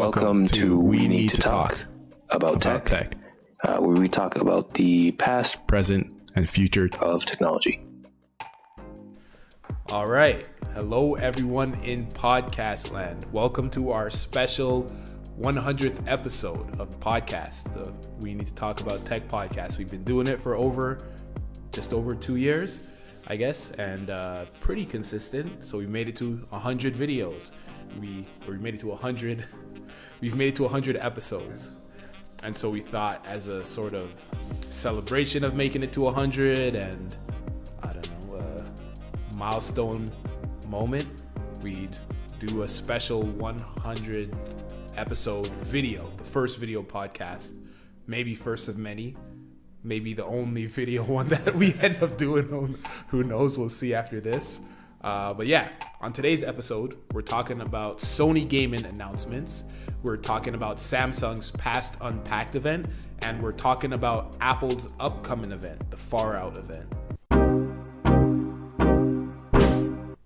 Welcome to We Need to Talk about tech, where we talk about the past, present, and future of technology. All right. Hello, everyone in podcast land. Welcome to our special 100th episode of the podcast, the We Need to Talk About Tech podcast. We've been doing it for just over 2 years, I guess, and pretty consistent. So we made it to 100 videos. We made it to 100. We've made it to 100 episodes. And so we thought, as a sort of celebration of making it to 100 and, I don't know, a milestone moment, we'd do a special 100 episode video, the first video podcast, maybe first of many, maybe the only video one that we end up doing. Who knows? We'll see after this. But yeah, on today's episode, we're talking about Sony gaming announcements. We're talking about Samsung's past Unpacked event, and we're talking about Apple's upcoming event, the Far Out event.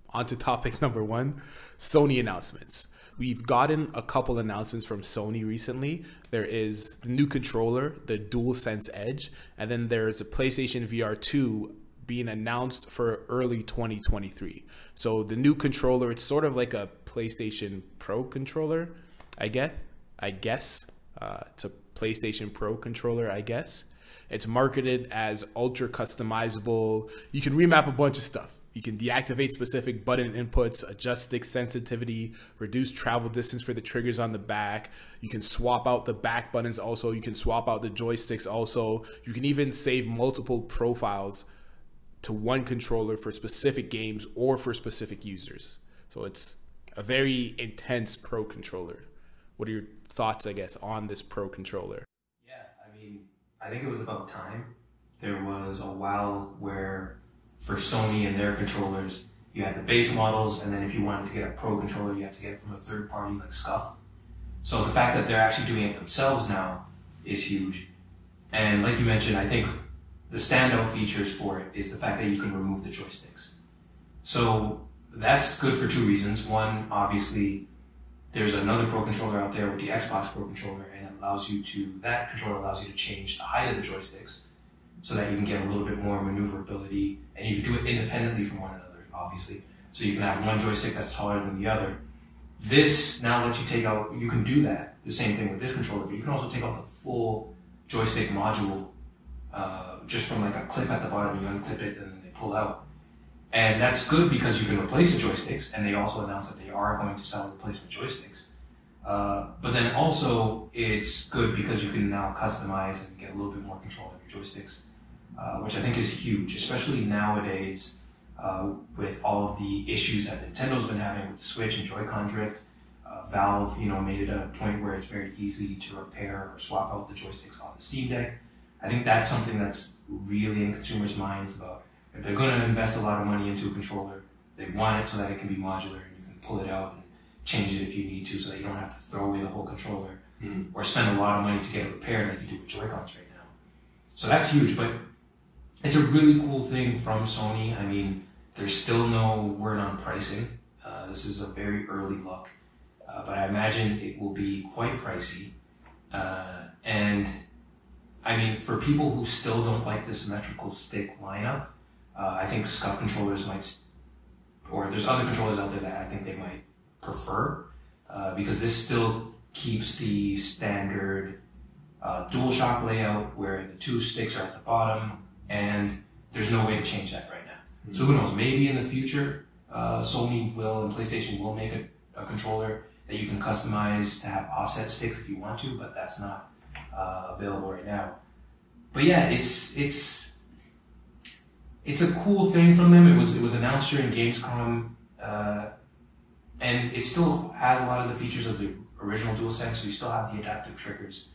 On to topic number one, Sony announcements. We've gotten a couple announcements from Sony recently. There is the new controller, the DualSense Edge, and then there's a PlayStation VR 2 being announced for early 2023. So the new controller, it's sort of like a PlayStation Pro controller, I guess. It's a PlayStation Pro controller, I guess. It's marketed as ultra customizable. You can remap a bunch of stuff. You can deactivate specific button inputs, adjust stick sensitivity, reduce travel distance for the triggers on the back. You can swap out the back buttons also. You can swap out the joysticks also. You can even save multiple profiles to one controller for specific games or for specific users. So it's a very intense Pro controller. What are your thoughts, I guess, on this Pro controller? Yeah, I think it was about time. There was a while where for Sony and their controllers, you had the base models, and then if you wanted to get a Pro controller, you have to get it from a third party like Scuff. So the fact that they're actually doing it themselves now is huge. And like you mentioned, I think the standout features for it is the fact that you can remove the joysticks. So that's good for two reasons. One, obviously, there's another Pro controller out there with the Xbox Pro controller, and that controller allows you to change the height of the joysticks so that you can get a little bit more maneuverability, and you can do it independently from one another, obviously. So you can have one joystick that's taller than the other. This now lets you take out, you can do that, the same thing with this controller, but you can also take out the full joystick module just from like a clip at the bottom. You unclip it and then they pull out. And that's good because you can replace the joysticks, and they also announced that they are going to sell replacement joysticks. But then also it's good because you can now customize and get a little bit more control of your joysticks, which I think is huge, especially nowadays with all of the issues that Nintendo's been having with the Switch and Joy-Con drift. Valve, made it a point where it's very easy to repair or swap out the joysticks on the Steam Deck. I think that's something that's really in consumers' minds about if they're going to invest a lot of money into a controller, they want it so that it can be modular and you can pull it out and change it if you need to, so that you don't have to throw away the whole controller or spend a lot of money to get it repaired like you do with Joy-Cons right now. So that's huge, but it's a really cool thing from Sony. There's still no word on pricing. This is a very early look, but I imagine it will be quite pricey. And for people who still don't like the symmetrical stick lineup, I think Scuff controllers or there's other controllers out there that I think they might prefer, because this still keeps the standard DualShock layout where the two sticks are at the bottom, and there's no way to change that right now. So who knows, maybe in the future, Sony will and PlayStation will make a controller that you can customize to have offset sticks if you want to, but that's not available right now. But yeah, it's a cool thing from them. It was announced during Gamescom, and it still has a lot of the features of the original DualSense, so you still have the adaptive triggers,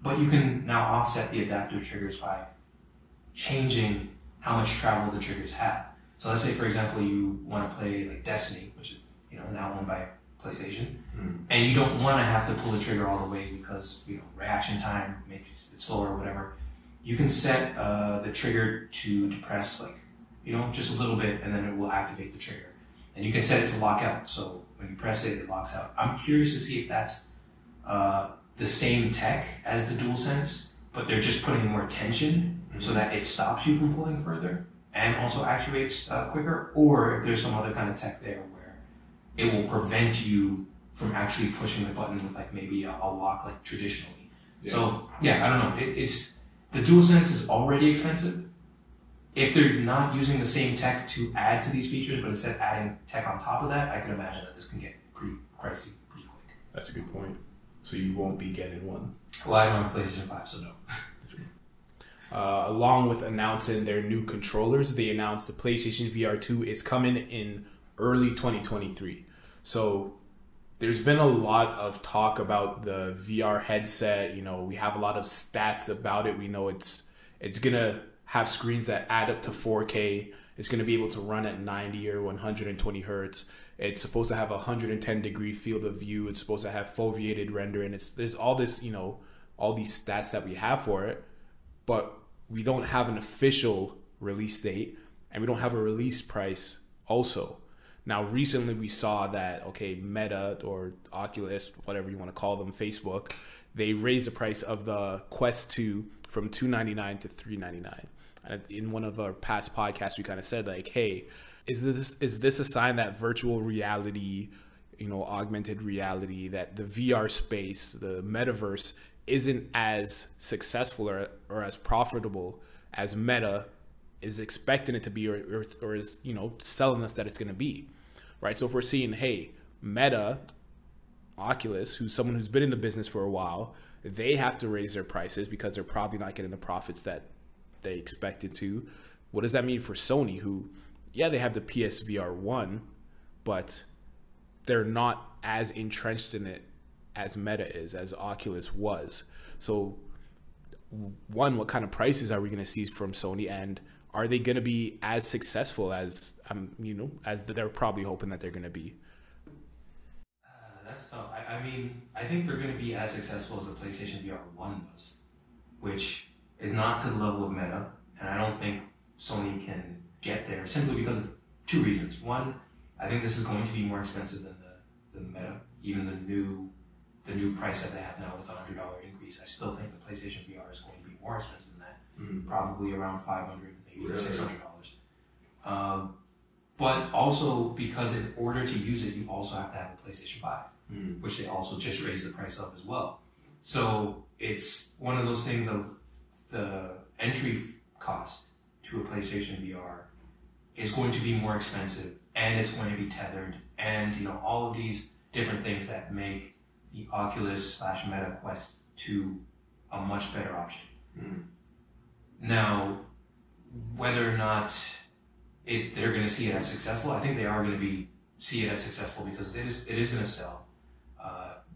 but you can now offset the adaptive triggers by changing how much travel the triggers have. So let's say, for example, you want to play like Destiny, which is now owned by PlayStation, and you don't want to have to pull the trigger all the way because reaction time makes it slower or whatever. You can set the trigger to depress just a little bit, and then it will activate the trigger. And you can set it to lock out, so when you press it, it locks out. I'm curious to see if that's the same tech as the DualSense, but they're just putting more tension so that it stops you from pulling further and also actuates quicker, or if there's some other kind of tech there where it will prevent you from actually pushing the button with like maybe a lock like traditionally. Yeah. So yeah, I don't know. It's the DualSense is already expensive. If they're not using the same tech to add to these features, but instead adding tech on top of that, I can imagine that this can get pretty pricey pretty quick. That's a good point. So you won't be getting one. Well, I don't have a PlayStation 5, so no. Along with announcing their new controllers, they announced the PlayStation VR 2 is coming in early 2023. So there's been a lot of talk about the VR headset. You know, we have a lot of stats about it. We know it's gonna have screens that add up to 4K. It's gonna be able to run at 90 or 120 hertz. It's supposed to have a 110-degree field of view. It's supposed to have foveated rendering. There's all this, you know, all these stats that we have for it, but we don't have an official release date, and we don't have a release price also. Now, recently we saw that, okay, Meta or Oculus, whatever you want to call them, Facebook, they raised the price of the Quest 2 from $299 to $399. And in one of our past podcasts, we kind of said like, hey, is this a sign that virtual reality, you know, augmented reality, that the VR space, the metaverse, isn't as successful or as profitable as Meta is expecting it to be, or is, you know, selling us that it's going to be, right? So if we're seeing, hey, Meta, Oculus, who's someone who's been in the business for a while, they have to raise their prices because they're probably not getting the profits that they expected to. What does that mean for Sony, who, yeah, they have the PSVR 1, but they're not as entrenched in it as Meta is, as Oculus was. So one, what kind of prices are we going to see from Sony, and are they going to be as successful as, you know, as they're probably hoping that they're going to be? That's tough. I mean, I think they're going to be as successful as the PlayStation VR 1 was, which is not to the level of Meta, and I don't think Sony can get there simply because of two reasons. One, I think this is going to be more expensive than the Meta, even the new price that they have now with a $100 increase. I still think the PlayStation VR is going to be more expensive than that, probably around $500, maybe even $600. But also because in order to use it, you also have to have a PlayStation 5, which they also just raised the price of as well. So it's one of those things of the entry cost to a PlayStation VR is going to be more expensive, and it's going to be tethered, and you know, all of these different things that make the Oculus / Meta Quest 2 a much better option. Now, whether or not they're going to see it as successful, I think they are going to see it as successful because it is going to sell.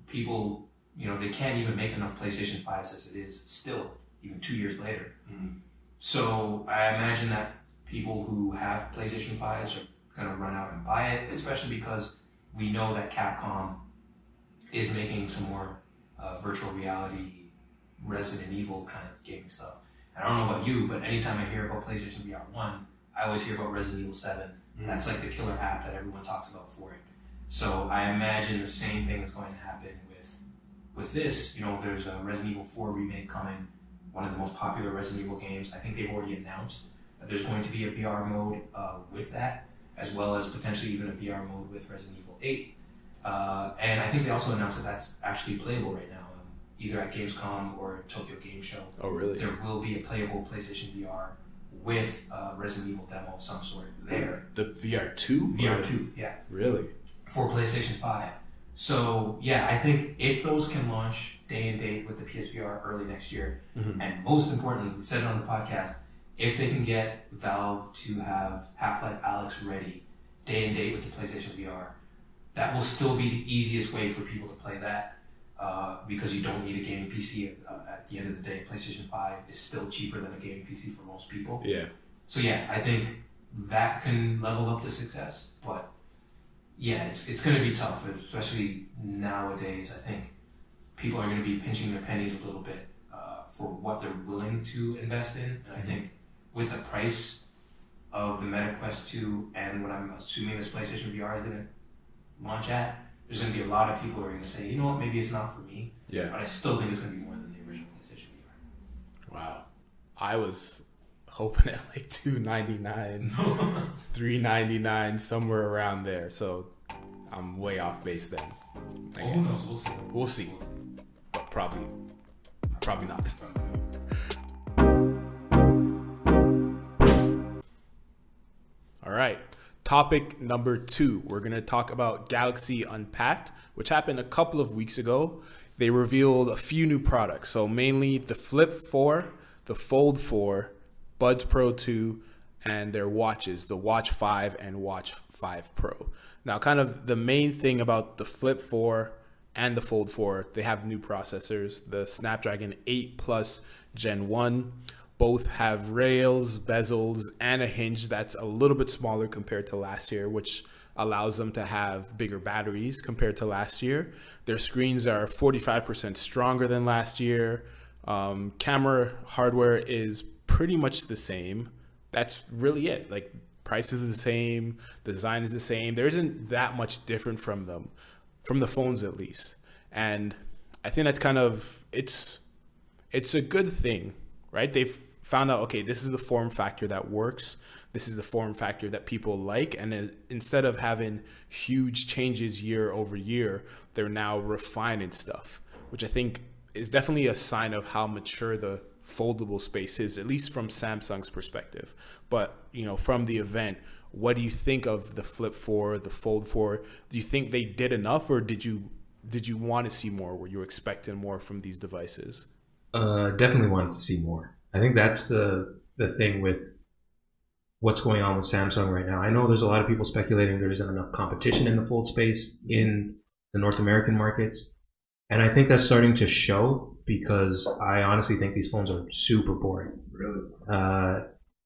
People, you know, they can't even make enough PlayStation 5s as it is still, even 2 years later. So I imagine that people who have PlayStation 5s are going to run out and buy it, especially because we know that Capcom is making some more virtual reality, Resident Evil kind of gaming stuff. And I don't know about you, but anytime I hear about PlayStation VR 1, I always hear about Resident Evil 7. That's like the killer app that everyone talks about for it. So I imagine the same thing is going to happen with this. You know, there's a Resident Evil 4 remake coming, one of the most popular Resident Evil games. I think they've already announced that there's going to be a VR mode with that, as well as potentially even a VR mode with Resident Evil 8. And I think they also announced that that's actually playable right now, either at Gamescom or Tokyo Game Show. Oh, really? There will be a playable PlayStation VR with a Resident Evil demo of some sort there. The VR 2? VR 2, yeah. Really? For PlayStation 5. So, yeah, I think if those can launch day and date with the PSVR early next year, and most importantly, we said it on the podcast, if they can get Valve to have Half-Life Alyx ready day and date with the PlayStation VR, that will still be the easiest way for people to play that because you don't need a gaming PC. At the end of the day, PlayStation 5 is still cheaper than a gaming PC for most people. Yeah. So, yeah, I think that can level up the success, but yeah, it's going to be tough, especially nowadays. I think people are going to be pinching their pennies a little bit for what they're willing to invest in. And I think with the price of the Meta Quest 2 and what I'm assuming this PlayStation VR is going to launch at, there's going to be a lot of people who are going to say, you know what, maybe it's not for me. Yeah. But I still think it's going to be more than the original PlayStation VR. Wow. I was hoping at like $299, $399, somewhere around there. So I'm way off base then. I guess. Who knows? We'll see. We'll see. But probably not. All right. Topic number 2. We're going to talk about Galaxy Unpacked, which happened a couple of weeks ago. They revealed a few new products. So mainly the Flip 4, the Fold 4, Buds Pro 2, and their watches, the Watch 5 and Watch 5 Pro. Now, kind of the main thing about the Flip 4 and the Fold 4, they have new processors, the Snapdragon 8 Plus Gen 1. Both have rails, bezels, and a hinge that's a little bit smaller compared to last year, which allows them to have bigger batteries compared to last year. Their screens are 45% stronger than last year. Camera hardware is pretty much the same. That's really it. Like, price is the same, design is the same. There isn't that much different from them, from the phones at least. And I think that's kind of, it's a good thing, right? They've found out, okay, this is the form factor that works. This is the form factor that people like. And then instead of having huge changes year over year, they're now refining stuff, which I think is definitely a sign of how mature the foldable space is, at least from Samsung's perspective. But, you know, from the event, what do you think of the Flip 4, the Fold 4? Do you think they did enough, or did you want to see more? Were you expecting more from these devices? Definitely wanted to see more. I think that's the thing with what's going on with Samsung right now. I know there's a lot of people speculating there isn't enough competition in the fold space in the North American markets. And I think that's starting to show, because I honestly think these phones are super boring. Really?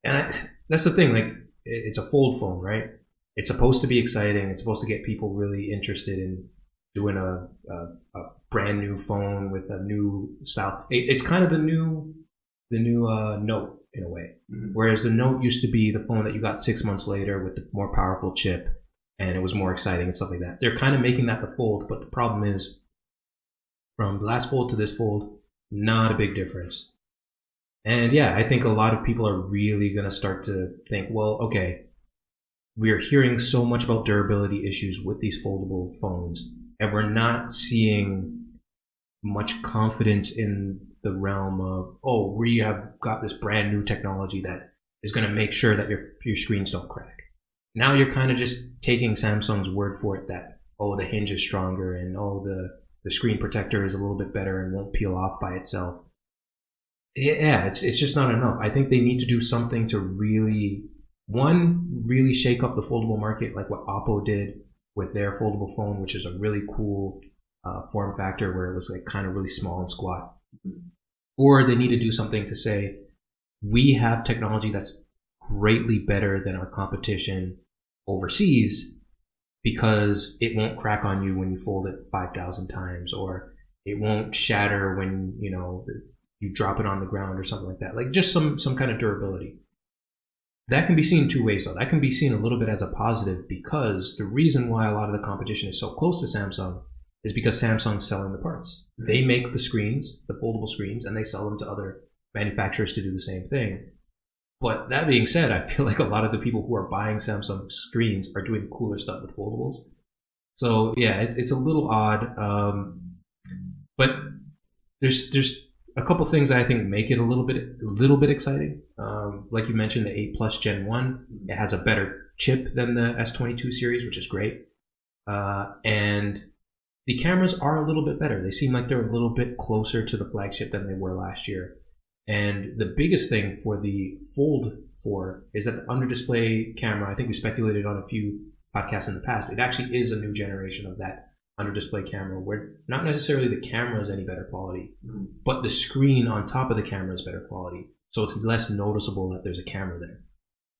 That's the thing. Like, it's a fold phone, right? It's supposed to be exciting. It's supposed to get people really interested in doing a brand new phone with a new style. It's kind of the new Note in a way. Mm-hmm. Whereas the Note used to be the phone that you got 6 months later with the more powerful chip, and it was more exciting and stuff like that. They're kind of making that the Fold, but the problem is, from the last Fold to this Fold, not a big difference. And yeah, I think a lot of people are really going to start to think, well, okay, we're hearing so much about durability issues with these foldable phones, and we're not seeing much confidence in the realm of, oh, we have got this brand new technology that is going to make sure that your screens don't crack. Now you're kind of just taking Samsung's word for it that, oh, the hinge is stronger, and oh, the screen protector is a little bit better and won't peel off by itself. Yeah, it's just not enough. I think they need to do something to really shake up the foldable market, like what Oppo did with their foldable phone, which is a really cool form factor where it was like kind of really small and squat. Or they need to do something to say, we have technology that's greatly better than our competition overseas, because it won't crack on you when you fold it 5,000 times, or it won't shatter when, you know, you drop it on the ground or something like that. Like, just some kind of durability. That can be seen two ways, though. That can be seen a little bit as a positive, because the reason why a lot of the competition is so close to Samsung is because Samsung's selling the parts. They make the screens, the foldable screens, and they sell them to other manufacturers to do the same thing. But that being said, I feel like a lot of the people who are buying Samsung screens are doing cooler stuff with foldables. So yeah, it's a little odd. But there's a couple things that I think make it a little bit exciting. Like you mentioned, the 8 Plus Gen 1, it has a better chip than the S22 series, which is great. And the cameras are a little bit better. They seem like they're a little bit closer to the flagship than they were last year. And the biggest thing for the Fold 4 is that the under-display camera, I think we speculated on a few podcasts in the past, it actually is a new generation of that under-display camera, where not necessarily the camera is any better quality, but the screen on top of the camera is better quality. So it's less noticeable that there's a camera there.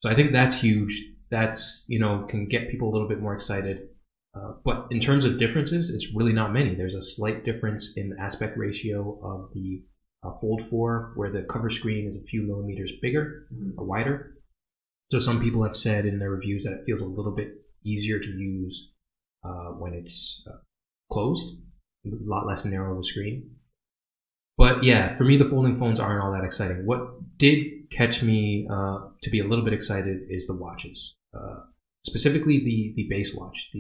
So I think that's huge. That's, you know, can get people a little bit more excited. But in terms of differences, it's really not many. There's a slight difference in the aspect ratio of the Fold 4, where the cover screen is a few millimeters bigger or wider. So some people have said in their reviews that it feels a little bit easier to use. when it's closed, a lot less narrow of a screen. But yeah, for me, the folding phones aren't all that exciting. What did catch me to be a little bit excited is the watches, specifically the base watch.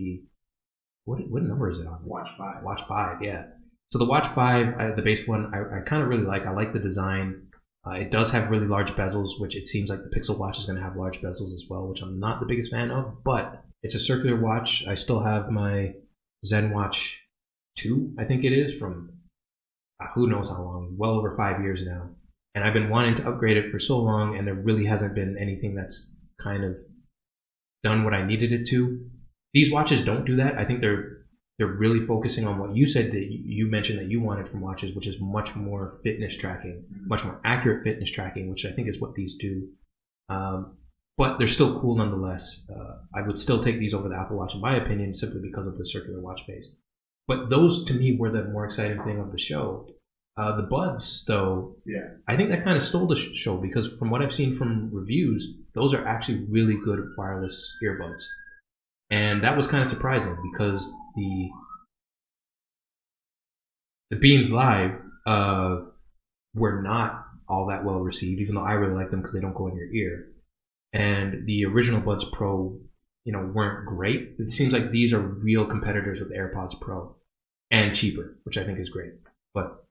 What number is it on? Watch 5. Watch 5, yeah. So the Watch 5, the base one, I kind of really like. I like the design. It does have really large bezels, which it seems like the Pixel Watch is going to have large bezels as well, which I'm not the biggest fan of, but it's a circular watch. I still have my Zen Watch 2, I think it is, from who knows how long, well over 5 years now. And I've been wanting to upgrade it for so long, and there really hasn't been anything that's kind of done what I needed it to. These watches don't do that. I think they're really focusing on what you said that you mentioned that you wanted from watches, which is much more fitness tracking, much more accurate fitness tracking, which I think is what these do. But they're still cool nonetheless. I would still take these over the Apple Watch in my opinion, simply because of the circular watch face. But those to me were the more exciting thing of the show. The buds, though, yeah, I think that kind of stole the show, because from what I've seen from reviews, those are actually really good wireless earbuds. And that was kind of surprising, because the Beans Live were not all that well received, even though I really like them because they don't go in your ear. And the original Buds Pro, weren't great. It seems like these are real competitors with AirPods Pro, and cheaper, which I think is great. But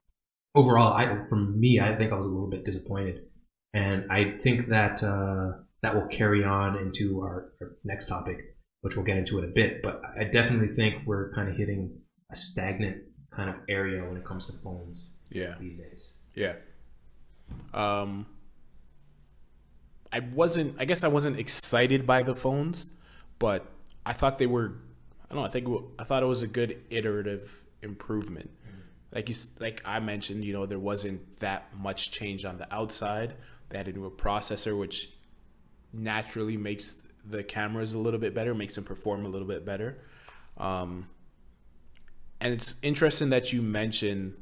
overall, for me, I think I was a little bit disappointed, and I think that that will carry on into our next topic, which we'll get into in a bit. But I definitely think we're kind of hitting a stagnant kind of area when it comes to phones these days. Yeah. I guess I wasn't excited by the phones, but I thought they were, I thought it was a good iterative improvement. Like I mentioned, there wasn't that much change on the outside. They had a newer processor, which naturally makes the cameras a little bit better, makes them perform a little bit better. And it's interesting that you mentioned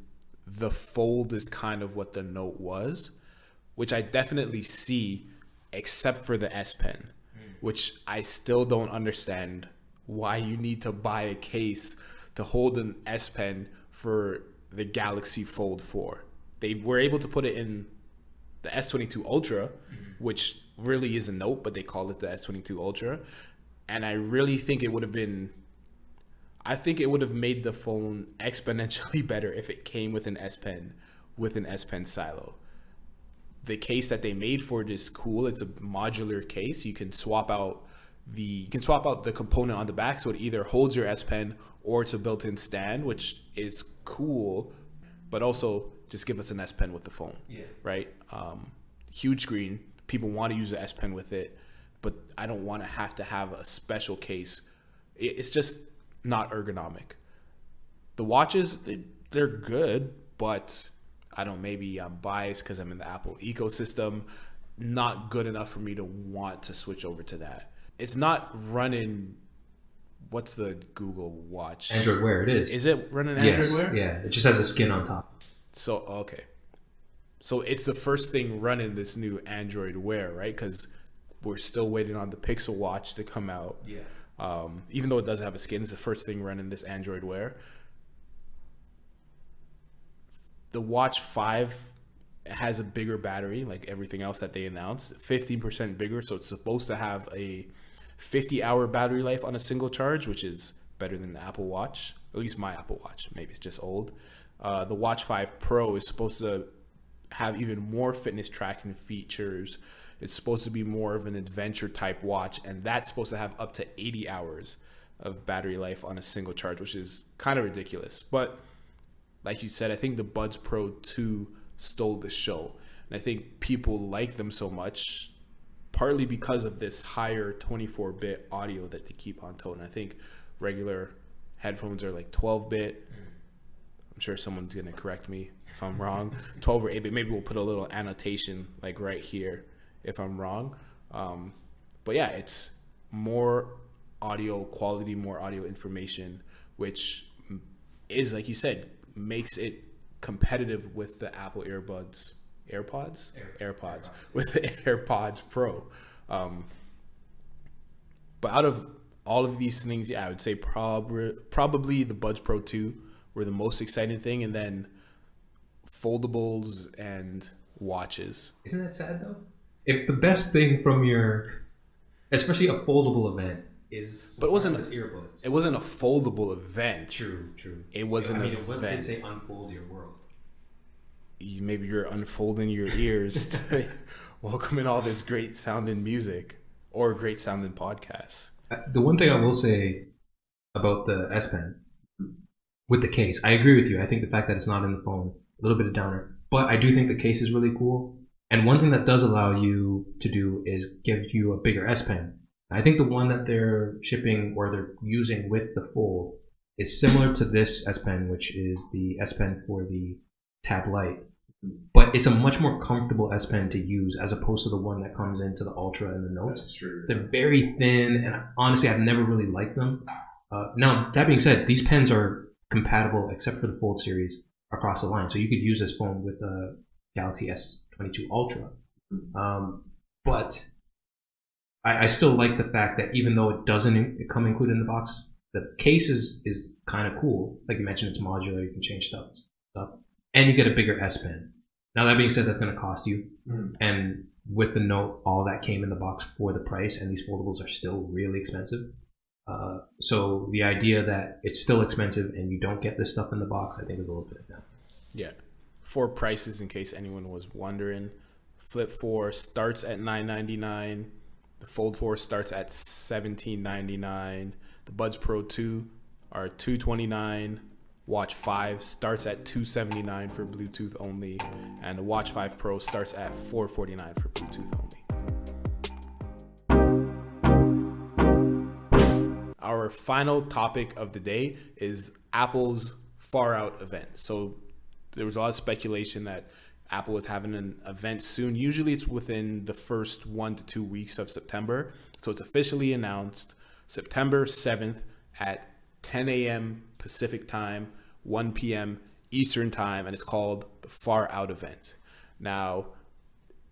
the Fold is kind of what the Note was, which I definitely see, except for the S Pen, which I still don't understand why you need to buy a case to hold an S Pen for the Galaxy Fold 4. They were able to put it in the S22 Ultra, which really is a Note, but they call it the S22 Ultra. And I really think it would have made the phone exponentially better if it came with an S Pen, with an S Pen silo. The case that they made for it is cool. It's a modular case. You can swap out the component on the back, so it either holds your S Pen or it's a built-in stand, which is cool, but also just give us an S Pen with the phone. Right? Huge screen. People want to use the S Pen with it, but I don't want to have a special case. It's just not ergonomic. The watches, they're good, but maybe I'm biased because I'm in the Apple ecosystem. Not good enough for me to want to switch over to that. It's not running, what's the Google Watch? Android Wear, it is. Is it running Android Wear? Yeah, it just has a skin on top. So, okay. So it's the first thing running this new Android Wear, right? Because we're still waiting on the Pixel Watch to come out. Yeah. Even though it does have a skin, it's the first thing running this Android Wear. The Watch 5 has a bigger battery, like everything else that they announced, 15% bigger. So it's supposed to have a 50-hour battery life on a single charge, which is better than the Apple Watch, at least my Apple Watch. Maybe it's just old. The Watch 5 Pro is supposed to have even more fitness tracking features. It's supposed to be more of an adventure type watch, and that's supposed to have up to 80 hours of battery life on a single charge, which is kind of ridiculous. But like you said, I think the Buds Pro 2 stole the show. And I think people like them so much, partly because of this higher 24-bit audio that they keep on toting. I think regular headphones are like 12-bit. I'm sure someone's going to correct me if I'm wrong. 12 or 8-bit. Maybe we'll put a little annotation like right here if I'm wrong. But yeah, it's more audio quality, more audio information, which is, like you said, makes it competitive with the Apple AirPods with the AirPods Pro. But out of all of these things, yeah, I would say probably the Buds Pro 2 were the most exciting thing, and then foldables and watches. Isn't that sad though? If the best thing from your, especially a foldable event, is but it wasn't earbuds. It wasn't a foldable event. True. It was an event. What did say unfold your world? Maybe you're unfolding your ears to welcome in all this great sounding music or great sounding podcasts. The one thing I will say about the S Pen with the case, I agree with you. I think the fact that it's not in the phone, a little bit of downer, but I do think the case is really cool. And one thing that does allow you to do is give you a bigger S Pen. I think the one that they're shipping or they're using with the Fold is similar to this S Pen, which is the S Pen for the Tab Lite. But it's a much more comfortable S Pen to use as opposed to the one that comes into the Ultra and the Notes. That's true. They're very thin, and honestly, I've never really liked them. Now, that being said, these pens are compatible, except for the Fold series, across the line. So you could use this phone with a Galaxy S22 Ultra. But I still like the fact that even though it doesn't come included in the box, the case is kind of cool. Like you mentioned, it's modular. You can change stuff. And you get a bigger S Pen. Now, that being said, that's going to cost you. And with the Note, all that came in the box for the price, and these foldables are still really expensive. So the idea that it's still expensive and you don't get this stuff in the box, I think is a little bit down. Yeah. For prices, in case anyone was wondering, Flip 4 starts at $999. The Fold 4 starts at $1799. The Buds Pro 2 are $229. Watch 5 starts at $279 for Bluetooth only, and the Watch 5 Pro starts at $449 for Bluetooth only. Our final topic of the day is Apple's Far Out event. So there was a lot of speculation that Apple was having an event soon. Usually it's within the first 1 to 2 weeks of September. So it's officially announced September 7th at 10 a.m. Pacific time, 1 p.m. Eastern time, and it's called the Far Out event. Now,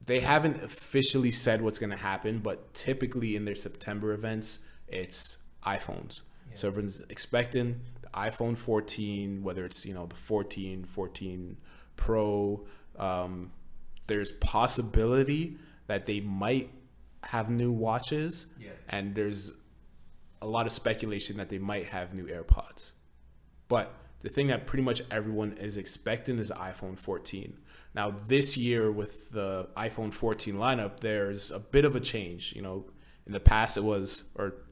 they haven't officially said what's going to happen, but typically in their September events, it's iPhones. Yeah. So everyone's expecting the iPhone 14, whether it's, the 14, 14 Pro. There's possibility that they might have new watches, and there's a lot of speculation that they might have new AirPods. But the thing that pretty much everyone is expecting is the iPhone 14. Now, this year with the iPhone 14 lineup, there's a bit of a change. In the past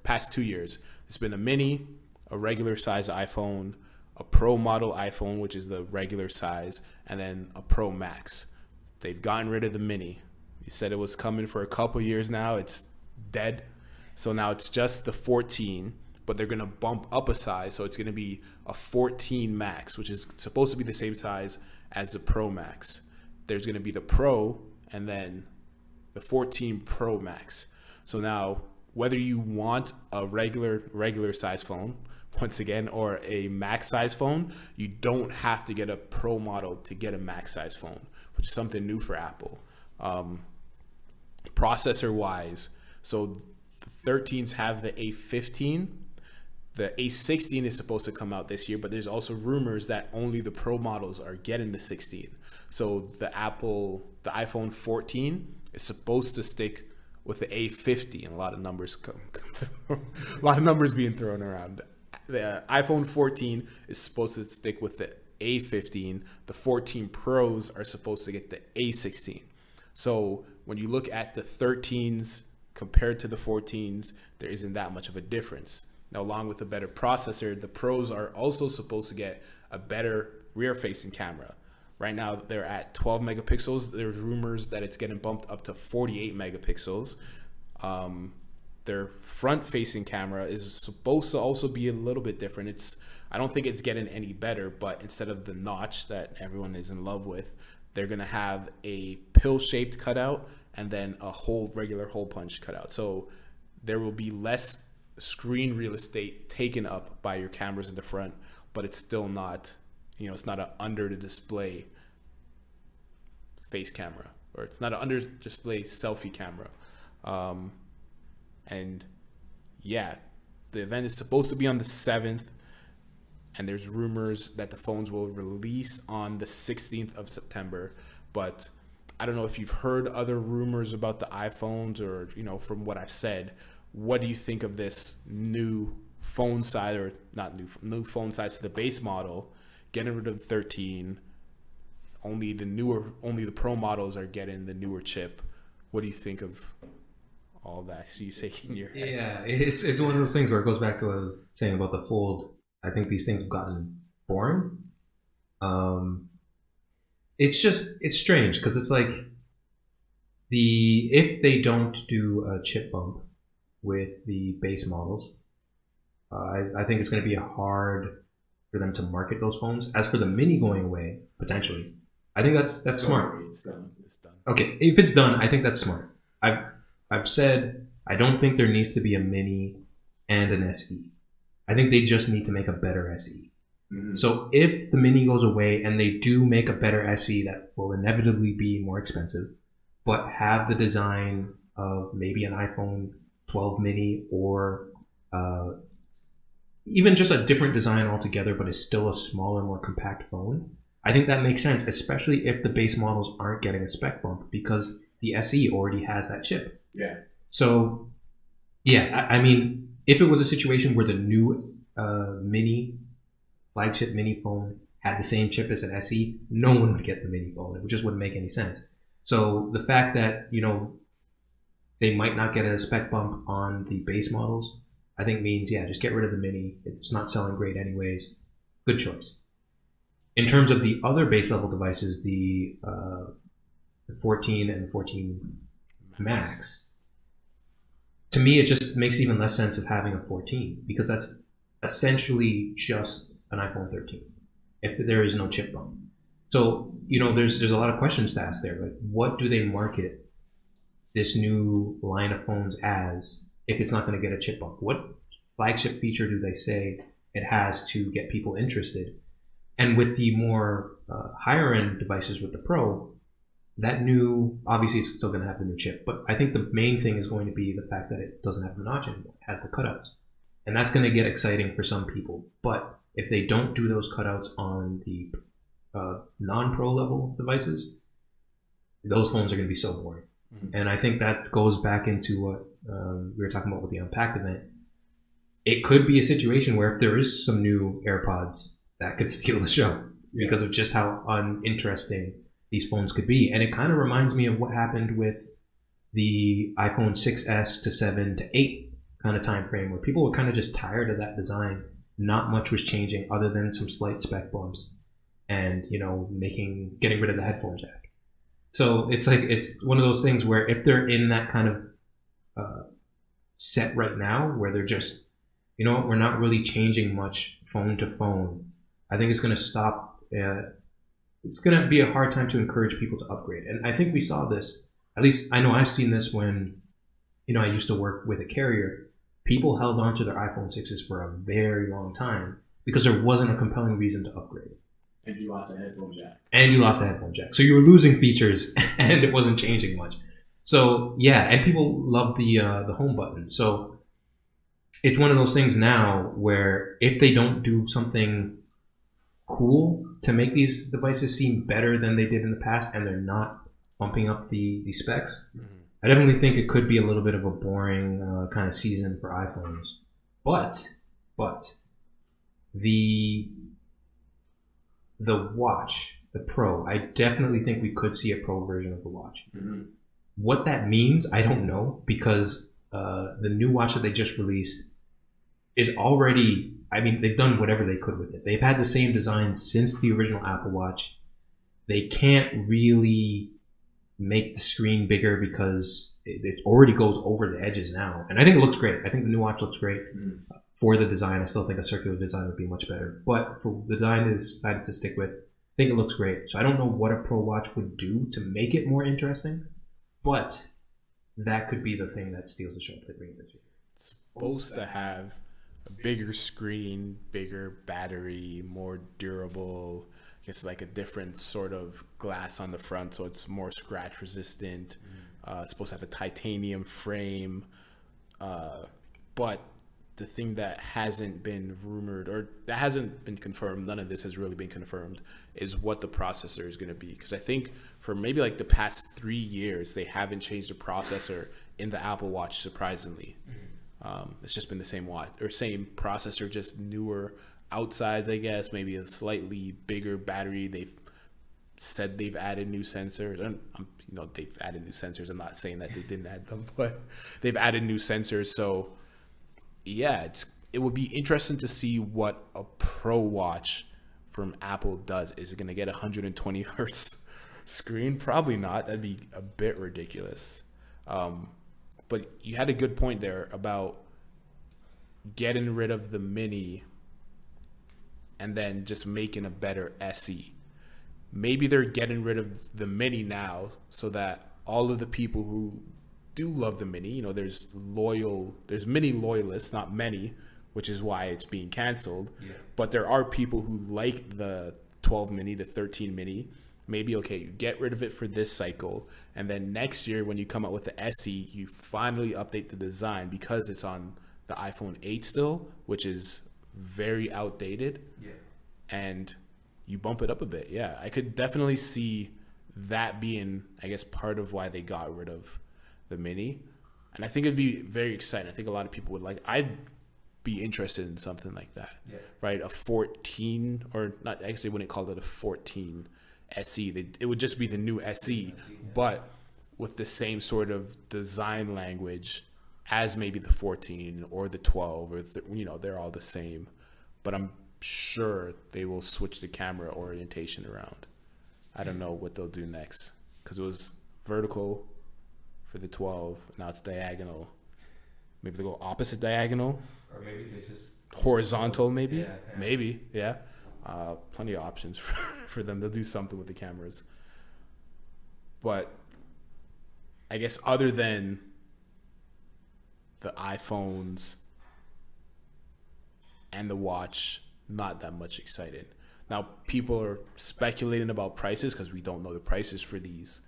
past 2 years, it's been a mini, a regular size iPhone, a Pro model iPhone, which is the regular size, and then a Pro Max. They've gotten rid of the mini. You said it was coming for a couple years now. It's dead. So now it's just the 14, but they're going to bump up a size. So it's going to be a 14 Max, which is supposed to be the same size as the Pro Max. There's going to be the Pro and then the 14 Pro Max. So now, whether you want a regular size phone, once again, or a Max size phone, you don't have to get a Pro model to get a Max size phone, which is something new for Apple. Processor wise, so the 13s have the A15. The A16 is supposed to come out this year, but there's also rumors that only the Pro models are getting the 16. So the iPhone 14 is supposed to stick with the A50, and a lot of numbers a lot of numbers being thrown around. The iPhone 14 is supposed to stick with the A15. The 14 Pros are supposed to get the A16. So when you look at the 13s compared to the 14s, there isn't that much of a difference. Now, along with a better processor, the Pros are also supposed to get a better rear-facing camera. Right now, they're at 12 megapixels. There's rumors that it's getting bumped up to 48 megapixels. Their front-facing camera is supposed to also be a little bit different. I don't think it's getting any better, but instead of the notch that everyone is in love with, they're going to have a pill-shaped cutout and then a regular hole punch cutout. So there will be less screen real estate taken up by your cameras in the front, but it's still not, it's not an under the display face camera, or it's not an under display selfie camera. And yeah, the event is supposed to be on the 7th, and there's rumors that the phones will release on the 16th of September. But I don't know if you've heard other rumors about the iPhones, or, you know, from what I've said, what do you think of this new phone size, or not new phone size to the base model, getting rid of the 13? Only the Pro models are getting the newer chip. What do you think of all that? So you say in your head. Yeah, it's one of those things where it goes back to what I was saying about the Fold. I think these things have gotten boring. It's strange because it's like if they don't do a chip bump with the base models, I think it's going to be hard for them to market those phones. As for the Mini going away, potentially, I think that's smart. It's done. Okay, if it's done, I think that's smart. I've said I don't think there needs to be a Mini and an SE. I think they just need to make a better SE. Mm-hmm. So if the Mini goes away and they do make a better SE that will inevitably be more expensive, but have the design of maybe an iPhone 12 mini, or even just a different design altogether, but is still a smaller, more compact phone, I think that makes sense, especially if the base models aren't getting a spec bump, because the SE already has that chip. Yeah. So, yeah, I mean, if it was a situation where the new flagship mini phone had the same chip as an SE, no one would get the mini phone. It just wouldn't make any sense. So the fact that, you know, they might not get a spec bump on the base models, I think means, yeah, just get rid of the mini. It's not selling great anyways. Good choice. In terms of the other base level devices, the 14 and the 14 Max, to me, it just makes even less sense of having a 14, because that's essentially just an iPhone 13 if there is no chip bump. So, you know, there's a lot of questions to ask there. Like, what do they market this new line of phones as if it's not going to get a chip bump? What flagship feature do they say it has to get people interested? And with the more higher end devices with the Pro, that new, obviously it's still going to have the new chip, but I think the main thing is going to be the fact that it doesn't have the notch anymore. It has the cutouts. And that's going to get exciting for some people. But if they don't do those cutouts on the non-Pro level devices, those phones are going to be so boring. Mm-hmm. And I think that goes back into what we were talking about with the Unpacked event. It could be a situation where if there is some new AirPods, that could steal the show because of just how uninteresting these phones could be. And it kind of reminds me of what happened with the iPhone 6S to 7 to 8 kind of time frame, where people were kind of just tired of that design. Not much was changing other than some slight spec bumps and, you know, getting rid of the headphone jack. So it's like, it's one of those things where if they're in that kind of set right now, where they're just, you know what, we're not really changing much phone to phone, I think it's going to stop. It's going to be a hard time to encourage people to upgrade. And I think we saw this, at least I know I've seen this when, you know, I used to work with a carrier. People held on to their iPhone 6s for a very long time because there wasn't a compelling reason to upgrade. And you lost a headphone jack. So you were losing features and it wasn't changing much. So yeah, and people love the home button. So it's one of those things now where if they don't do something cool to make these devices seem better than they did in the past, and they're not bumping up the specs, I definitely think it could be a little bit of a boring kind of season for iPhones. But the watch, the Pro, I definitely think we could see a Pro version of the watch. Mm-hmm. What that means, I don't know, because the new watch that they just released is already, I mean, they've done whatever they could with it. They've had the same design since the original Apple Watch. They can't really make the screen bigger because it already goes over the edges now. And I think it looks great. I think the new watch looks great. For the design, I still think a circular design would be much better. But for the design they decided to stick with, I think it looks great. So I don't know what a Pro Watch would do to make it more interesting, but that could be the thing that steals the show if they bring it this year. It's supposed to have a bigger screen, bigger battery, more durable. I guess like a different sort of glass on the front, so it's more scratch resistant. It's supposed to have a titanium frame, but the thing that hasn't been rumored or that hasn't been confirmed, none of this has really been confirmed, is what the processor is going to be. Because I think for maybe like the past 3 years, they haven't changed the processor in the Apple Watch, surprisingly. It's just been the same watch or same processor, just newer outsides, I guess, maybe a slightly bigger battery. They've said they've added new sensors, and they've added new sensors. I'm not saying that they didn't add them, but they've added new sensors. So yeah, it would be interesting to see what a Pro Watch from Apple does. Is it going to get 120 hertz screen? Probably not. That'd be a bit ridiculous. But you had a good point there about getting rid of the Mini and then just making a better SE. Maybe they're getting rid of the Mini now so that all of the people who do love the Mini, there's Mini loyalists, not many, which is why it's being canceled. Yeah. But there are people who like the 12 Mini, the 13 Mini. Maybe, okay, you get rid of it for this cycle, and then next year when you come out with the SE, you finally update the design because it's on the iPhone 8 still, which is very outdated. Yeah. And you bump it up a bit. Yeah, I could definitely see that being, I guess, part of why they got rid of the Mini. And I think it'd be very exciting. I think a lot of people would like, I'd be interested in something like that, right? A 14, or not, actually wouldn't call it a 14 SE. It would just be the new SE, but with the same sort of design language as maybe the 14 or the 12, or they're all the same. But I'm sure they will switch the camera orientation around. I don't know what they'll do next, because it was vertical for the 12, now it's diagonal. Maybe they'll go opposite diagonal, or maybe they just horizontal. Maybe, yeah. Plenty of options for them. They'll do something with the cameras. But I guess other than the iPhones and the watch, not that much excited. Now, people are speculating about prices because we don't know the prices for these.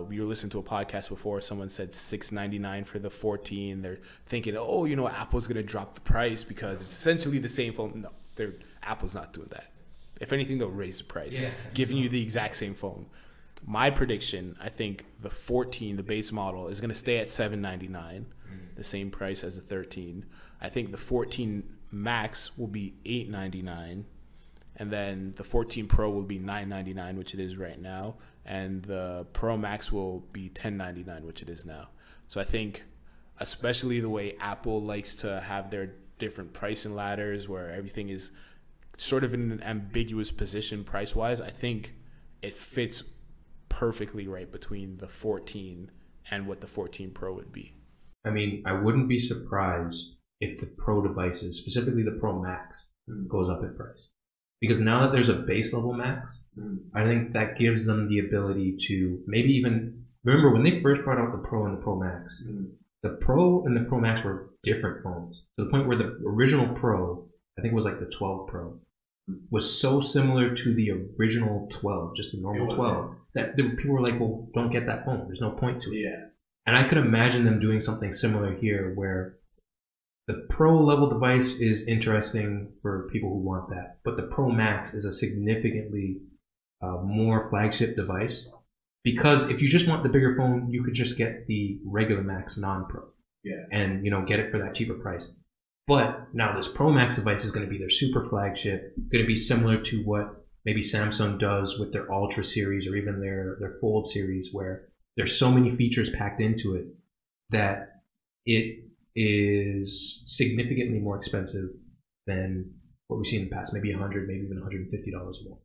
We were listening to a podcast before. Someone said $699 for the 14. They're thinking, Apple's going to drop the price because it's essentially the same phone. No, Apple's not doing that. If anything, they'll raise the price, giving you the exact same phone. My prediction, I think the 14, the base model, is going to stay at $799, the same price as the 13. I think the 14 Max will be $899, and then the 14 Pro will be $999, which it is right now, and the Pro Max will be $1099, which it is now. So I think, especially the way Apple likes to have their different pricing ladders where everything is sort of in an ambiguous position price-wise, I think it fits perfectly right between the 14 and what the 14 Pro would be. I mean, I wouldn't be surprised if the Pro devices, specifically the Pro Max, goes up in price. Because now that there's a base level Max, I think that gives them the ability to maybe even, remember when they first brought out the Pro and the Pro Max, the Pro and the Pro Max were different phones. To the point where the original Pro, I think it was like the 12 Pro, was so similar to the original 12, just the normal 12, that people were like, well, don't get that phone. There's no point to it. Yeah. And I could imagine them doing something similar here where the Pro level device is interesting for people who want that, but the Pro Max is a significantly more flagship device, because if you just want the bigger phone, you could just get the regular Max non-Pro, and get it for that cheaper price. But now this Pro Max device is going to be their super flagship, going to be similar to what maybe Samsung does with their Ultra series or even their Fold series, where there's so many features packed into it that it is significantly more expensive than what we've seen in the past, maybe $100, maybe even $150 more.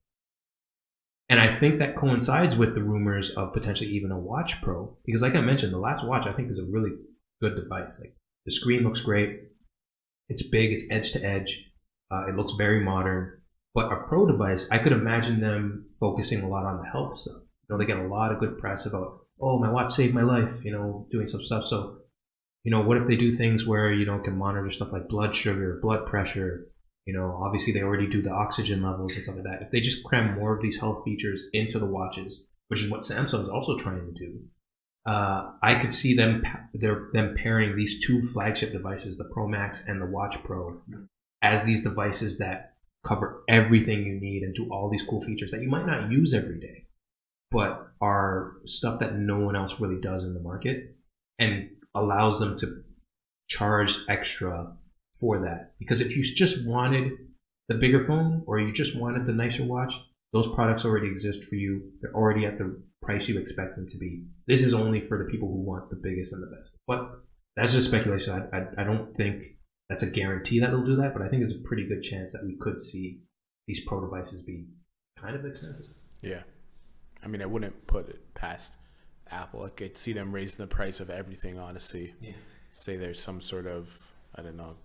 And I think that coincides with the rumors of potentially even a Watch Pro, because like I mentioned, the last watch I think is a really good device. Like, the screen looks great. It's big. It's edge to edge. It looks very modern. But a Pro device, I could imagine them focusing a lot on the health stuff. They get a lot of good press about, oh, my watch saved my life, doing some stuff. So, what if they do things where, can monitor stuff like blood sugar, blood pressure? Obviously they already do the oxygen levels and stuff like that. If they just cram more of these health features into the watches, which is what Samsung is also trying to do, I could see them pairing these two flagship devices, the Pro Max and the Watch Pro, as these devices that cover everything you need and do all these cool features that you might not use every day, but are stuff that no one else really does in the market, and allows them to charge extra for that. Because if you just wanted the bigger phone or you just wanted the nicer watch, those products already exist for you. They're already at the price you expect them to be. This is only for the people who want the biggest and the best. But that's just speculation. I don't think that's a guarantee that they'll do that, but I think there's a pretty good chance that we could see these Pro devices be kind of expensive. Yeah. I mean, I wouldn't put it past Apple. I could see them raising the price of everything, honestly. Yeah. Say there's some sort of, I don't know,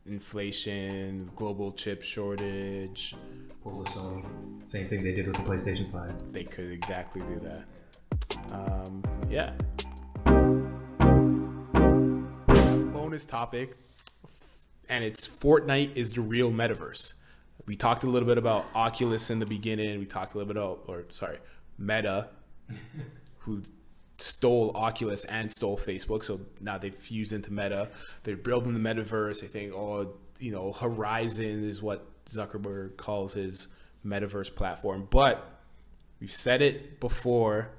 inflation, global chip shortage. Pull the Sony. Same thing they did with the PlayStation 5. They could exactly do that. Yeah. Bonus topic, and it's Fortnite is the real metaverse. We talked a little bit about Oculus in the beginning. We talked a little bit about, Meta, who stole Oculus and stole Facebook. So now they've fused into Meta. They're building the metaverse. I think, Horizon is what Zuckerberg calls his metaverse platform. But we've said it before,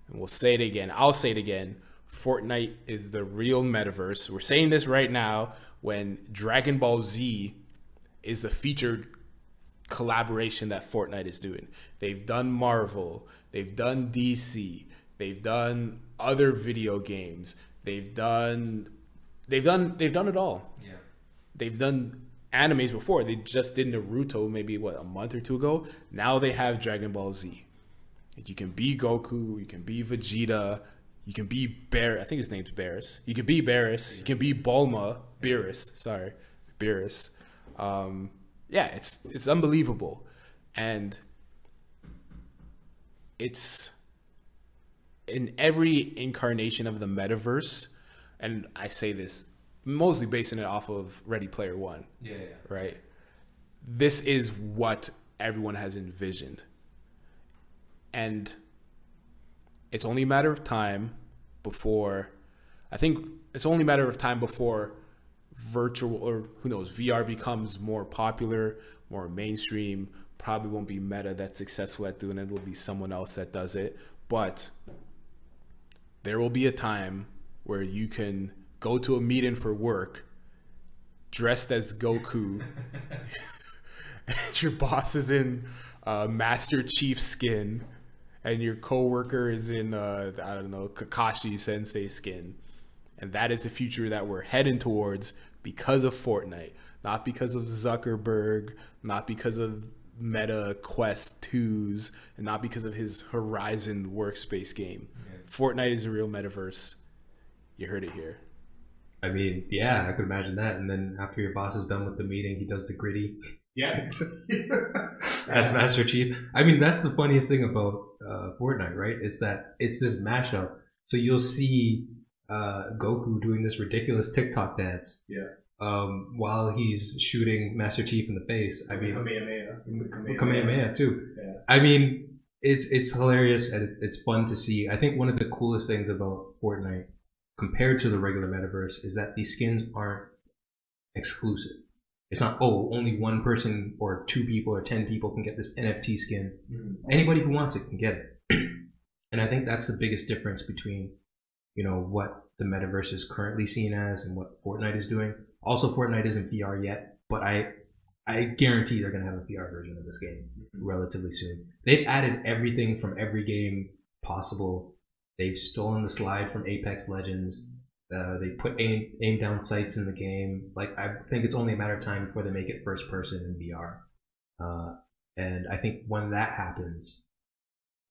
and we'll say it again. I'll say it again. Fortnite is the real metaverse. We're saying this right now when Dragon Ball Z is the featured collaboration that Fortnite is doing. They've done Marvel, they've done DC, they've done other video games, they've done it all. Yeah. They've done animes before. They just did Naruto maybe a month or two ago. Now they have Dragon Ball Z. You can be Goku, you can be Vegeta, you can be I think his name's Beerus. You can be Beerus, you can be Beerus. It's unbelievable. And it's in every incarnation of the metaverse, and I say this mostly basing it off of Ready Player One. Yeah. Right? This is what everyone has envisioned. And it's only a matter of time before virtual, or who knows, VR becomes more popular, more mainstream. Probably won't be Meta that's successful at doing it. It will be someone else that does it. But there will be a time where you can go to a meeting for work dressed as Goku. Your boss is in Master Chief skin, and your coworker is in Kakashi Sensei skin. And that is the future that we're heading towards because of Fortnite, not because of Zuckerberg, not because of Meta Quest 2s, and not because of his Horizon workspace game. Yeah. Fortnite is a real metaverse. You heard it here. I mean, yeah, I could imagine that. And then after your boss is done with the meeting, he does the gritty. Yeah. As Master Chief. I mean, that's the funniest thing about Fortnite, right? It's that it's this mashup. So you'll see Goku doing this ridiculous TikTok dance. Yeah. While he's shooting Master Chief in the face. I mean, Kamehameha too. Yeah. I mean, it's hilarious and it's fun to see. I think one of the coolest things about Fortnite compared to the regular metaverse is that these skins aren't exclusive. It's not, only one person or 2 people or 10 people can get this NFT skin. Mm-hmm. Anybody who wants it can get it. And I think that's the biggest difference between, what the metaverse is currently seen as and what Fortnite is doing. Also, Fortnite isn't VR yet, but I guarantee they're going to have a VR version of this game relatively soon. They've added everything from every game possible. They've stolen the slide from Apex Legends. They put aim down sights in the game. I think it's only a matter of time before they make it first person in VR. And I think when that happens,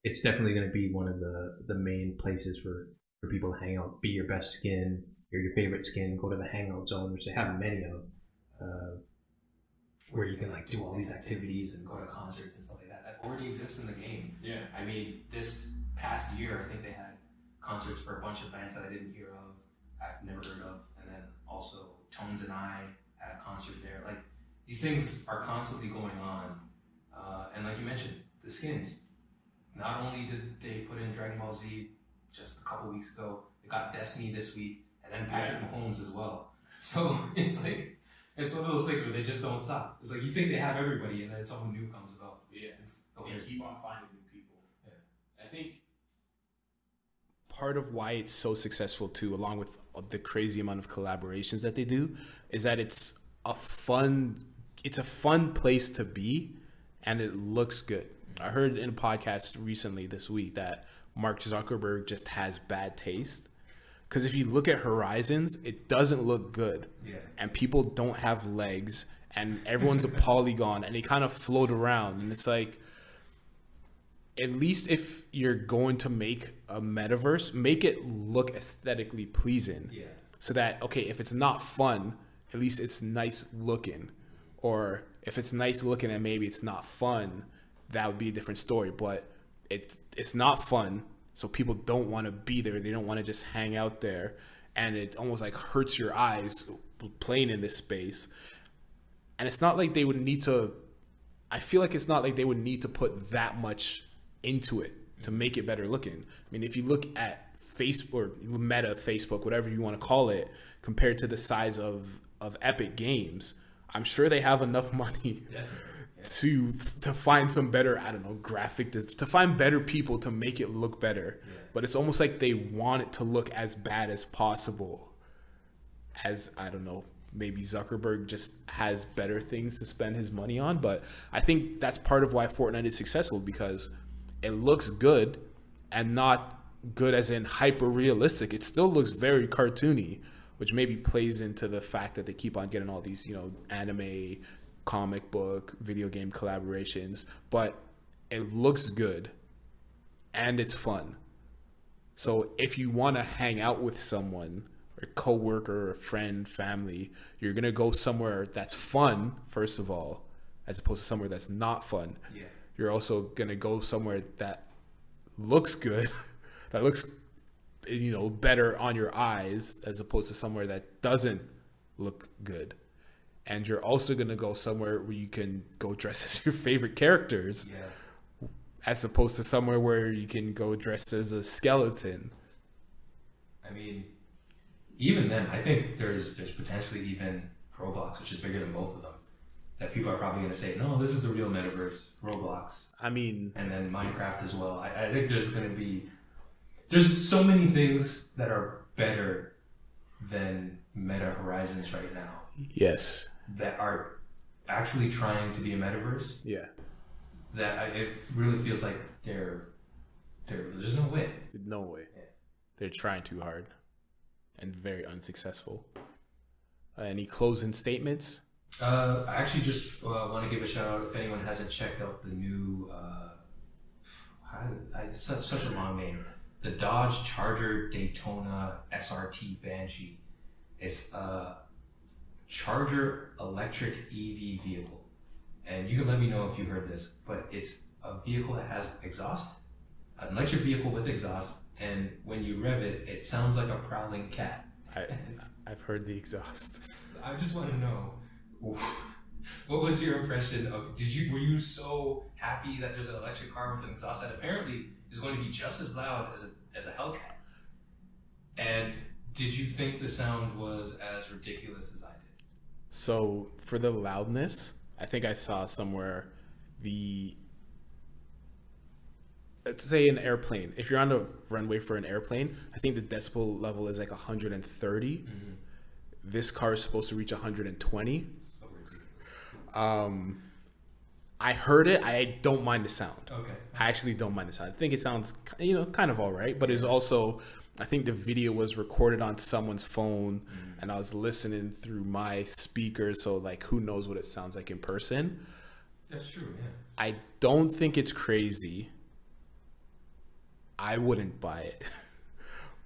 it's definitely going to be one of the main places for people to hang out. Be your best skin, or your favorite skin. Go to the hangout zone, which they have many of, where you can do all these activities and go to concerts and stuff like that. That already exists in the game. Yeah. I mean, this past year, I think they had concerts for a bunch of bands that I didn't hear of, I've never heard of, and then also Tones and I had a concert there. These things are constantly going on, and like you mentioned, the skins. Not only did they put in Dragon Ball Z just a couple weeks ago. They got Destiny this week, and then Patrick Mahomes as well. So it's like, it's one of those things where they just don't stop. It's like you think they have everybody, and then someone new comes about. It's they keep on finding new people. Yeah. I think part of why it's so successful too, along with the crazy amount of collaborations that they do, is that it's a fun place to be, and it looks good. I heard in a podcast recently this week that Mark Zuckerberg just has bad taste. Because if you look at Horizons, it doesn't look good. Yeah. And people don't have legs, and everyone's a polygon, and they kind of float around. And it's like, at least if you're going to make a metaverse, make it look aesthetically pleasing. Yeah. So that, okay, if it's not fun, at least it's nice looking. Or if it's nice looking and maybe it's not fun, that would be a different story. But it's not fun. So people don't want to be there. They don't want to just hang out there. And it almost like hurts your eyes playing in this space. And it's not like they would need to, I feel like it's not like they would need to put that much into it to make it better looking. I mean, if you look at Facebook or Meta, Facebook, whatever you want to call it, compared to the size of Epic Games, I'm sure they have enough money to find some better, I don't know, to find better people to make it look better. Yeah. But it's almost like they want it to look as bad as possible. As, I don't know, maybe Zuckerberg just has better things to spend his money on. But I think that's part of why Fortnite is successful, because it looks good, and not good as in hyper realistic. It still looks very cartoony, which maybe plays into the fact that they keep on getting all these, you know, anime, comic book, video game collaborations, but it looks good and it's fun. So if you want to hang out with someone, or coworker, or friend, family, you're going to go somewhere that's fun, first of all, as opposed to somewhere that's not fun. Yeah. You're also going to go somewhere that looks good, that looks, you know, better on your eyes, as opposed to somewhere that doesn't look good. And you're also going to go somewhere where you can go dress as your favorite characters, as opposed to somewhere where you can go dressed as a skeleton. I mean, even then, I think there's potentially even Roblox, which is bigger than both of them, that people are probably going to say, no, this is the real metaverse, Roblox. I mean... And then Minecraft as well. I think there's going to be... There's so many things that are better than Meta Horizons right now. Yes. That are actually trying to be a metaverse. Yeah. That it really feels like there's no way. No way. Yeah. They're trying too hard and very unsuccessful. Any closing statements? I actually just want to give a shout out if anyone hasn't checked out the new, it's such a long name, the Dodge Charger Daytona SRT Banshee. It's a Charger electric EV vehicle. And you can let me know if you heard this, but it's a vehicle that has exhaust, an electric vehicle with exhaust, and when you rev it, it sounds like a prowling cat. I've heard the exhaust. I just want to know, what was your impression of? Were you so happy that there's an electric car with an exhaust that apparently is going to be just as loud as a Hellcat? And did you think the sound was as ridiculous as I did? So for the loudness, I think I saw somewhere let's say an airplane. If you're on the runway for an airplane, I think the decibel level is like 130. Mm-hmm. This car is supposed to reach 120. I heard it. I don't mind the sound. Okay. I actually don't mind the sound. I think it sounds, kind of all right, but it's also, I think the video was recorded on someone's phone, and I was listening through my speakers, so like who knows what it sounds like in person. That's true, yeah. I don't think it's crazy. I wouldn't buy it.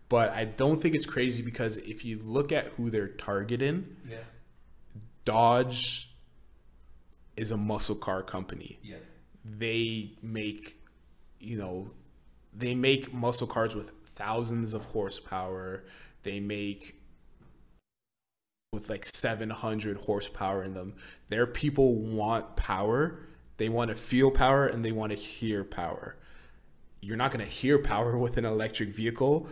But I don't think it's crazy because if you look at who they're targeting, Dodge is a muscle car company. Yeah. They make, muscle cars with thousands of horsepower. They make with like 700 horsepower in them. Their people want power. They want to feel power and they want to hear power. you're not going to hear power with an electric vehicle.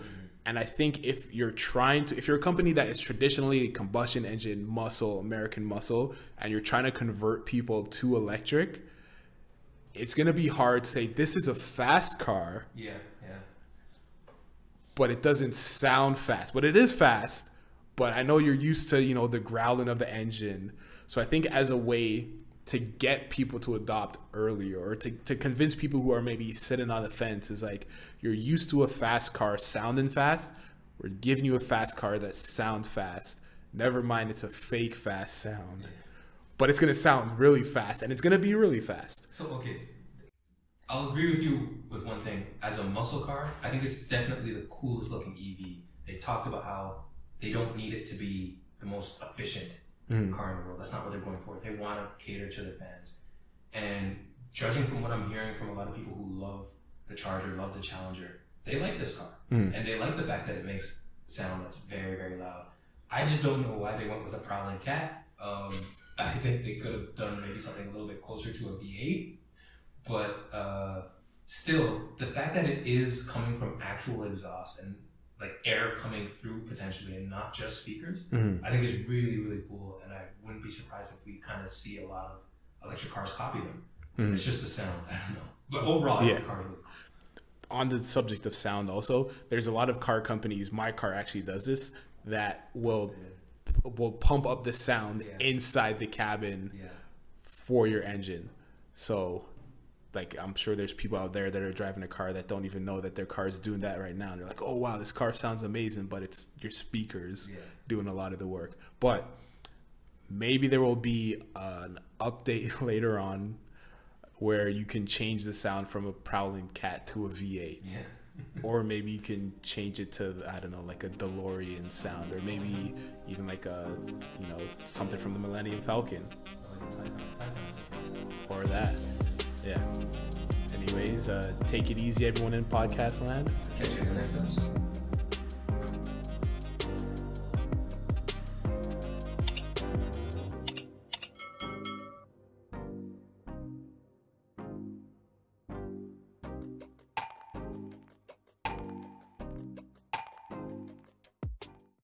And I think if you're a company that is traditionally combustion engine muscle, American muscle, and you're trying to convert people to electric, it's going to be hard to say this is a fast car. Yeah. But it doesn't sound fast. But it is fast. But I know you're used to, the growling of the engine. So I think as a way to get people to adopt earlier, or to convince people who are maybe sitting on the fence, is like, you're used to a fast car sounding fast. We're giving you a fast car that sounds fast. Never mind, it's a fake fast sound. But it's going to sound really fast, and it's going to be really fast. So, okay. I'll agree with you with one thing. As a muscle car, I think it's definitely the coolest looking EV. They talked about how they don't need it to be the most efficient car in the world. That's not what they're going for. They want to cater to their fans. And judging from what I'm hearing from a lot of people who love the Charger, love the Challenger, they like this car. And they like the fact that it makes sound that's very, very loud. I just don't know why they went with a prowling cat. I think they could have done maybe something a little bit closer to a V8. But still, the fact that it is coming from actual exhaust and like air coming through potentially, and not just speakers, I think is really, really cool. And I wouldn't be surprised if we kind of see a lot of electric cars copy them. It's just the sound. I don't know. But overall, the cars are really cool. On the subject of sound also, there's a lot of car companies, my car actually does this, that will pump up the sound inside the cabin for your engine. So like, I'm sure there's people out there that are driving a car that don't even know that their car is doing that right now. And they're like, oh, wow, this car sounds amazing, but it's your speakers doing a lot of the work. But maybe there will be an update later on where you can change the sound from a prowling cat to a V8. Or maybe you can change it to, I don't know, like a DeLorean sound, or maybe even like a, something from the Millennium Falcon. Or that. Yeah. Anyways, take it easy, everyone in podcast land. Catch you in the next episode.